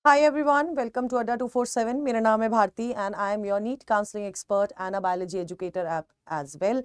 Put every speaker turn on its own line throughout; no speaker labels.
Hi everyone, welcome to Adda 247. मेरा नाम है Bharti and I am your NEET counseling expert and a biology educator as well.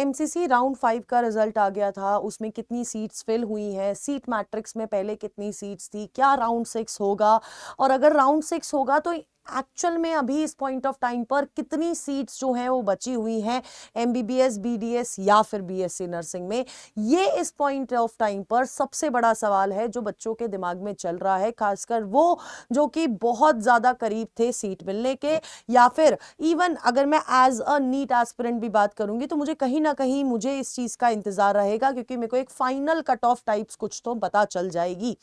MCC round 5 का result आ गया था, उसमें कितनी सीट्स फिल हुई हैं, सीट मैट्रिक्स में पहले कितनी सीट्स थी, क्या राउंड 6 होगा और अगर राउंड 6 होगा तो एक्चुअल में अभी इस पॉइंट ऑफ टाइम पर कितनी सीट्स जो हैं वो बची हुई हैं MBBS, BDS या फिर BSc नर्सिंग में। ये इस पॉइंट ऑफ टाइम पर सबसे बड़ा सवाल है जो बच्चों के दिमाग में चल रहा है, खासकर वो जो कि बहुत ज्यादा करीब थे सीट मिलने के, या फिर इवन अगर मैं एज अ नीट एस्पिरेंट भी बात करूंगी तो मुझे कहीं ना कहीं मुझे इस चीज का इंतजार रहेगा क्योंकि मेरे को एक फाइनल कट ऑफ टाइप्स कुछ तो पता चल जाएगी।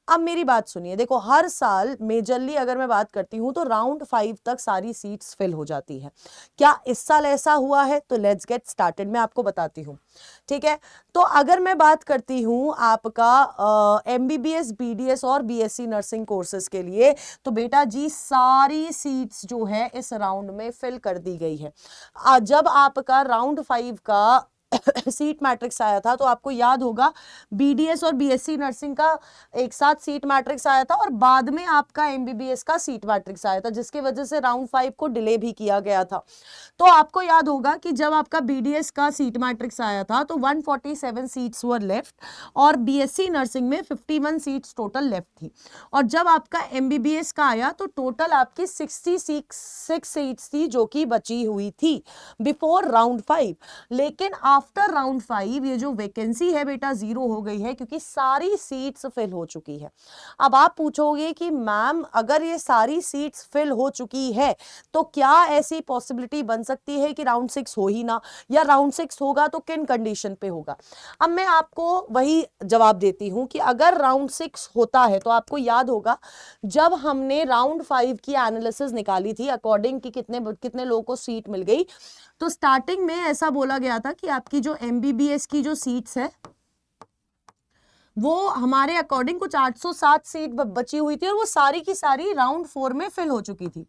अब मेरी बात सुनिए, देखो हर साल मेजरली अगर मैं बात करती हूं तो राउंड 5 तक सारी सीट्स फिल हो जाती है। क्या इस साल ऐसा हुआ है? तो लेट्स गेट स्टार्टेड, मैं आपको बताती हूं। ठीक है, तो अगर मैं बात करती हूं आपका MBBS, BDS और BSc नर्सिंग कोर्सेज के लिए, तो बेटा जी सारी सीट्स जो है इस राउंड में फिल कर दी गई है। जब आपका राउंड 5 का सीट मैट्रिक्स आया था तो आपको याद होगा BDS और BSc नर्सिंग का एक साथ सीट मैट्रिक्स आया था और बाद में आपका MBBS का सीट मैट्रिक्स आया था, जिसकी वजह से राउंड 5 को डिले भी किया गया था। तो आपको याद होगा कि जब आपका BDS का सीट मैट्रिक्स आया था तो 147 सीट्स वर लेफ्ट और BSc नर्सिंग में 51 सीट्स टोटल लेफ्ट थी। और जब आपका MBBS का आया तो टोटल आपकी 66 सीट्स थी जो कि बची हुई थी बिफोर राउंड 5। लेकिन आफ्टर राउंड 5 ये जो वैकेंसी है बेटा जीरो हो गई है क्योंकि सारी सीट्स फिल हो चुकी है। अब आप पूछोगे कि मैम अगर ये सारी सीट्स फिल हो चुकी है तो क्या ऐसी पॉसिबिलिटी बन सकती है कि राउंड 6 हो ही ना, या राउंड 6 होगा तो किन कंडीशन पे होगा? अब मैं आपको वही जवाब देती हूं कि अगर राउंड 6 होता है तो आपको याद होगा जब हमने राउंड 5 की एनालिसिस निकाली थी अकॉर्डिंग कि कितने कितने लोगों को सीट मिल गई, तो स्टार्टिंग में ऐसा बोला गया था कि आपकी जो MBBS की जो सीट्स है वो हमारे अकॉर्डिंग कुछ 807 सीट बची हुई थी और वो सारी की सारी राउंड 4 में फिल हो चुकी थी,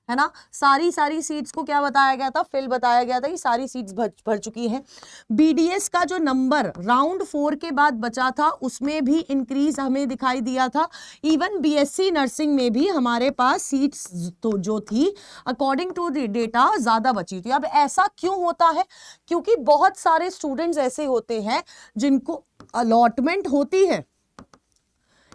है ना। सारी सीट्स को क्या बताया गया था? फिल बताया गया था कि सारी सीट्स भर चुकी हैं। BDS का जो नंबर राउंड 4 के बाद बचा था उसमें भी इंक्रीज हमें दिखाई दिया था। इवन BSc नर्सिंग में भी हमारे पास सीट्स तो जो थी अकॉर्डिंग टू द डेटा ज्यादा बची थी। अब ऐसा क्यों होता है? क्योंकि बहुत सारे स्टूडेंट्स ऐसे होते हैं जिनको अलॉटमेंट होती है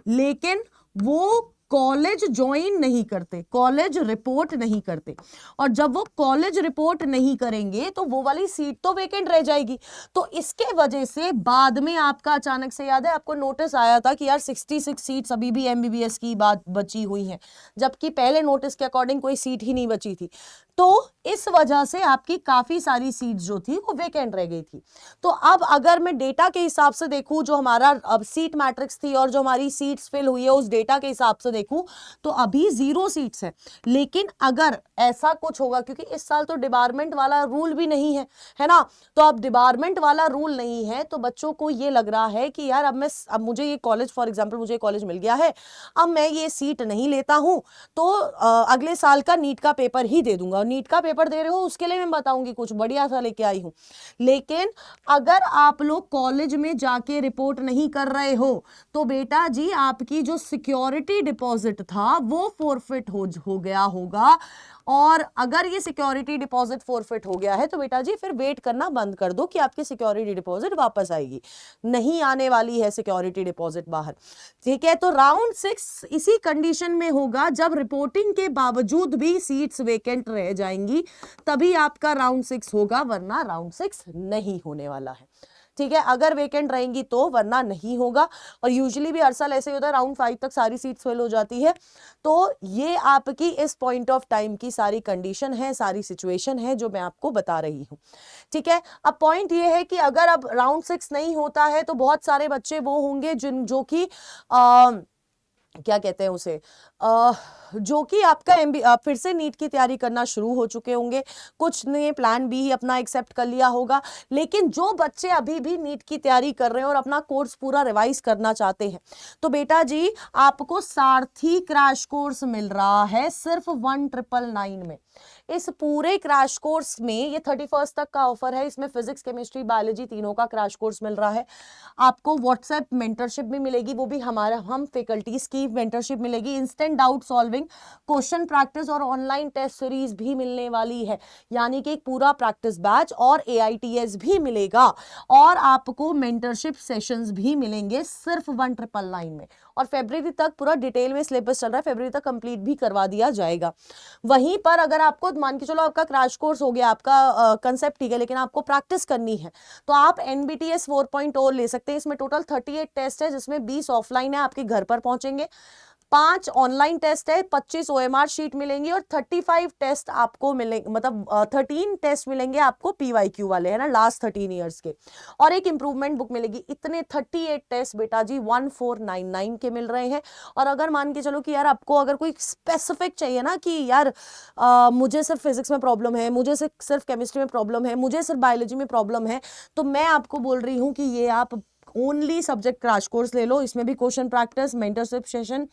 लेकिन वो कॉलेज ज्वाइन नहीं करते, कॉलेज रिपोर्ट नहीं करते, और जब वो कॉलेज रिपोर्ट नहीं करेंगे तो वो वाली सीट तो वेकेंट रह जाएगी। तो इसके वजह से बाद में आपका अचानक से याद है आपको नोटिस आया था कि यार 66 सीट्स अभी भी MBBS की बात बची हुई हैं, जबकि पहले नोटिस के अकॉर्डिंग कोई सीट ही नहीं बची थी। तो इस वजह से आपकी काफी सारी सीट्स जो थी वो वेकेंट रह गई थी। तो अब अगर मैं डेटा के हिसाब से देखूं, जो हमारा अब सीट मैट्रिक्स थी और जो हमारी सीट्स फिल हुई है उस डेटा के हिसाब से देखूं तो अभी 0 सीट्स है। लेकिन अगर ऐसा कुछ होगा, क्योंकि इस साल तो डिपार्टमेंट वाला रूल भी नहीं है ना, तो अब डिपार्टमेंट वाला रूल नहीं है तो बच्चों को ये लग रहा है कि यार अब मुझे ये कॉलेज, फॉर एग्जाम्पल मुझे कॉलेज मिल गया है, अब मैं ये सीट नहीं लेता हूं तो अगले साल का नीट का पेपर ही दे दूंगा, और नीट का पेपर दे रहे हो उसके लिए मैं बताऊंगी कुछ बढ़िया सा लेके आई हूं। लेकिन अगर आप लोग कॉलेज में जाके रिपोर्ट नहीं कर रहे हो तो बेटा जी आपकी जो सिक्योरिटी डिपॉजिट था वो फोरफिट हो गया होगा। और अगर ये सिक्योरिटी डिपॉजिट फोरफिट हो गया है तो बेटा जी फिर वेट करना बंद कर दो कि आपकी सिक्योरिटी डिपॉजिट वापस आएगी, नहीं आने वाली है सिक्योरिटी डिपॉजिट बाहर। ठीक है, तो राउंड 6 इसी कंडीशन में होगा जब रिपोर्टिंग के बावजूद भी सीट्स वेकेंट रह जाएंगी, तभी आपका राउंड 6 होगा, वरना राउंड 6 नहीं होने वाला है। ठीक है, अगर वेकेंट रहेंगी तो, वरना नहीं होगा। और यूजुअली भी हर साल ऐसे ही होता है, राउंड 5 तक सारी सीट्स फिल हो जाती है। तो ये आपकी इस पॉइंट ऑफ टाइम की सारी कंडीशन है, सारी सिचुएशन है जो मैं आपको बता रही हूं। ठीक है, अब पॉइंट ये है कि अगर अब राउंड 6 नहीं होता है तो बहुत सारे बच्चे वो होंगे जो कि क्या कहते हैं उसे, जो कि आपका आप फिर से नीट की तैयारी करना शुरू हो चुके होंगे, कुछ ने प्लान बी ही अपना एक्सेप्ट कर लिया होगा, लेकिन जो बच्चे अभी भी नीट की तैयारी कर रहे हैं और अपना कोर्स पूरा रिवाइज करना चाहते हैं, तो बेटा जी आपको सारथी क्रैश कोर्स मिल रहा है सिर्फ 1999 में। इस पूरे क्रैश कोर्स में, ये 31 तक का ऑफर है, इसमें फिजिक्स केमिस्ट्री बायोलॉजी तीनों का क्रैश कोर्स मिल रहा है। आपको व्हाट्सएप मेंटरशिप भी मिलेगी, वो भी हम फैकल्टीज की मेंटरशिप मिलेगी, instant doubt solving, question practice और ऑनलाइन टेस्ट सीरीज भी मिलने वाली है, यानी कि एक पूरा प्रैक्टिस बैच और AITS भी मिलेगा, और आपको मेंटरशिप सेशंस भी मिलेंगे सिर्फ 1999 में। और फरवरी तक पूरा डिटेल में सिलेबस चल रहा है, फरवरी तक कंप्लीट भी करवा दिया जाएगा। वहीं पर अगर आपको मान के चलो आपका क्रैश कोर्स हो गया, आपका कंसेप्ट ठीक है, लेकिन आपको प्रैक्टिस करनी है, तो आप NBTS 4.0 ले सकते हैं। इसमें टोटल 38 टेस्ट है, जिसमें 20 ऑफलाइन है, आपके घर पर पहुंचेंगे, 5 ऑनलाइन टेस्ट है, 25 OMR शीट मिलेंगी, और 35 टेस्ट आपको मिलेंगे, मतलब 13 टेस्ट मिलेंगे आपको PYQ वाले, है ना, लास्ट 13 ईयर्स के, और एक इंप्रूवमेंट बुक मिलेगी। इतने 38 टेस्ट बेटा जी 1499 के मिल रहे हैं। और अगर मान के चलो कि यार आपको अगर कोई स्पेसिफिक चाहिए ना कि यार मुझे सिर्फ फिजिक्स में प्रॉब्लम है, मुझे सिर्फ केमिस्ट्री में प्रॉब्लम है, मुझे सिर्फ बायोलॉजी में प्रॉब्लम है, तो मैं आपको बोल रही हूं कि ये आप ओनली सब्जेक्ट क्रैश कोर्स ले लो। इसमें भी question practice, mentorship session,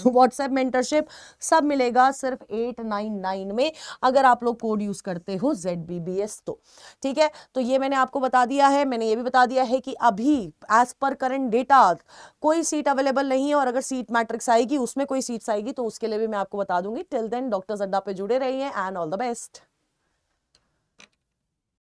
WhatsApp mentorship सब मिलेगा सिर्फ 899 में, अगर आप लोग कोड यूज करते हो ZBBS तो। ठीक है, तो ये मैंने आपको बता दिया है। मैंने ये भी बता दिया है कि अभी एज पर करंट डेटा कोई सीट अवेलेबल नहीं है, और अगर सीट मैट्रिक्स आएगी, उसमें कोई सीट्स आएगी, तो उसके लिए भी मैं आपको बता दूंगी। टिल देन डॉक्टर्स अड्डा पे जुड़े रहिए, एंड ऑल द बेस्ट।